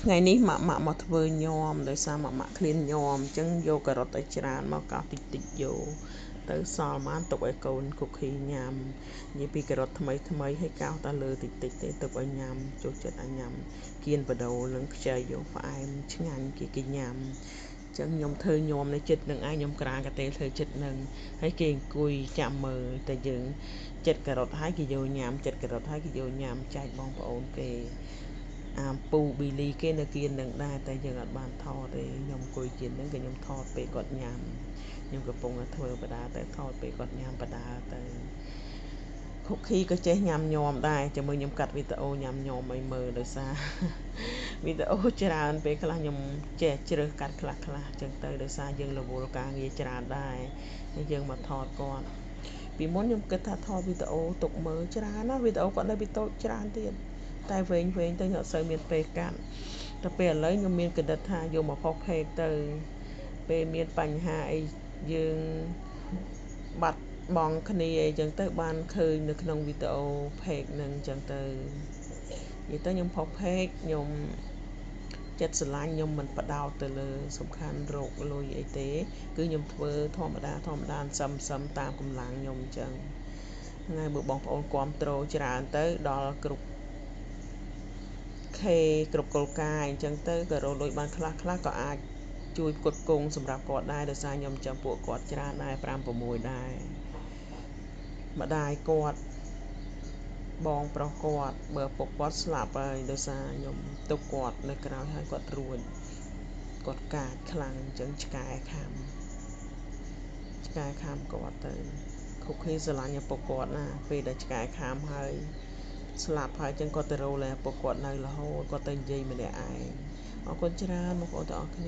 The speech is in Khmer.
ថ្ងៃនេះម៉ាក់មកធ្វើញោមដោយសារម៉ាក់ឃ្លានញោមអញ្ចឹងយកការ៉ុតឲ្យច្រើនមកកោសតិចយកទៅសល់បានទុកឲ្យកូនគូខីញ៉ាំនិយាយពីការ៉ុតថ្មីហើយកោសតែលើតិចទេទុកឲ្យញ៉ាំចូលចិត្តឲ្យញ៉ាំគៀនបដូរនឹងខ្ចីយកផ្អែមឆ្ងាញ់គេញ៉ាំចឹងខ្ញុំធ្វើញោមនៅចិត្តនឹងឯងខ្ញុំក្រានកាទេធ្វើចិត្តនឹងហើយគេអង្គុយចាំមើលតែយើងចិត្តការ៉ុតហើយគេយកញ៉ាំចិត្តការ៉ុតហើយគេយកញ៉ាំចែកបងប្អូនគេអាពូប៊ីលីគេនៅគៀននឹងដែរតែយើងអត់បានថតទេខ្ញុំអង្គុយគៀននឹងក៏ខ្ញុំថតពេលគាត់ញ៉ាំខ្ញុំកំពុងតែធ្វើបដាតែថតពេលគាត់ញ៉ាំបដាទៅខូខីក៏ចេះញ៉ាំញោមដែរចាំមើលខ្ញុំកាត់វីដេអូញ៉ាំញោមឲ្យមើលដោយសារវីដេអូច្រើនពេលខ្លះខ្ញុំចេះជ្រើសកាត់ខ្លះចឹងទៅដោយសារយើងរវល់ការងារច្រើនដែរហើយយើងមកថតគាត់ពីមុនខ្ញុំគិតថាថតវីដេអូទុកមើលច្រើនណាវីដេអូគាត់នៅពីតូចច្រើនទៀតតែវែងទៅខ្ញុំអត់សូវមានពេលកាត់តែពេលឥឡូវខ្ញុំមានកណិតថាយកមកផុសផេកទៅពេលមានបញ្ហាអីយើងបាត់បង់គ្នាអីចឹងទៅបានឃើញនៅក្នុងវីដេអូផេកនឹងចឹងទៅនិយាយទៅខ្ញុំផុសផេកខ្ញុំចិត្តស្រឡាញ់ខ្ញុំមិនបដោតទៅលើសំខាន់រោគលុយអីទេគឺខ្ញុំធ្វើធម្មតាសឹមតាមកម្លាំងខ្ញុំអញ្ចឹងថ្ងៃបើបងប្អូនគាំទ្រច្រើនទៅដល់គ្រប់គ្រប់គោលការណ៍អញ្ចឹងទៅក៏រកលុយបានខ្លះក៏អាចជួយផ្គត់ផ្គង់សម្រាប់គាត់ដែរដោយសារខ្ញុំចាំពួកគាត់ច្រើនដែរ5 6ដែរម្ដាយគាត់បងប្រុសគាត់បើពុកគាត់ស្លាប់ហើយដោយសារខ្ញុំទុកគាត់នៅក្រៅហើយគាត់រួចគាត់កាចខ្លាំងអញ្ចឹងឆ្កែខាំគាត់ទៅខូខីស្រឡាញ់ឪពុកគាត់ណាពេលដែលឆ្កែខាំហើយស្លាប់ហើយចឹងគាត់ទៅរកឪពុកគាត់នៅរហូតគាត់ទៅនិយាយម្នាក់ឯងអរគុណច្រើនបងប្អូនទាំងអស់គ្នា